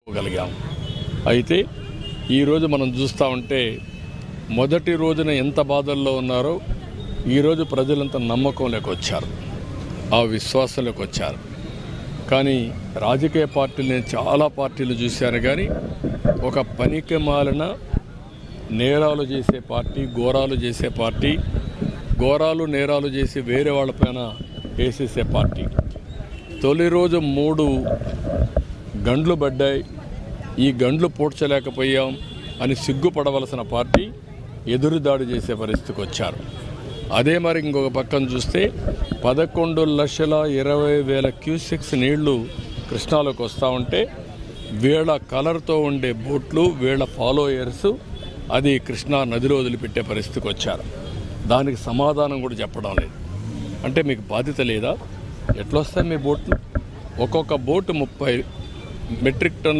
గలిగాం. అయితే ఈరోజు మనం చూస్తూ ఉంటే మొదటి రోజున ఎంత బాధల్లో ఉన్నారో ఈరోజు ప్రజలంతా నమ్మకంలోకి వచ్చారు, ఆ విశ్వాసంలోకి వచ్చారు. కానీ రాజకీయ పార్టీలు, నేను చాలా పార్టీలు చూశాను, కానీ ఒక పనికి మాలిన నేరాలు చేసే పార్టీ, ఘోరాలు చేసే పార్టీ, ఘోరాలు నేరాలు చేసి వేరే వాళ్ళపైన వేసేసే పార్టీ. తొలి రోజు 3 గండ్లు పడ్డాయి, ఈ గండ్లు పూడ్చలేకపోయాం అని సిగ్గుపడవలసిన పార్టీ ఎదురుదాడి చేసే పరిస్థితికి వచ్చారు. అదే మరి ఇంకొక పక్కన చూస్తే 11,20,000 క్యూసెక్స్ నీళ్లు కృష్ణాలోకి వస్తూ ఉంటే వీళ్ళ కలర్తో ఉండే బోట్లు, వీళ్ళ ఫాలోయర్స్ అది కృష్ణా నదిలో వదిలిపెట్టే పరిస్థితికి వచ్చారు. దానికి సమాధానం కూడా చెప్పడం లేదు. అంటే మీకు బాధ్యత లేదా? ఎట్లా వస్తాయి మీ బోట్లు? ఒక్కొక్క బోటు 30 మెట్రిక్ టన్నులు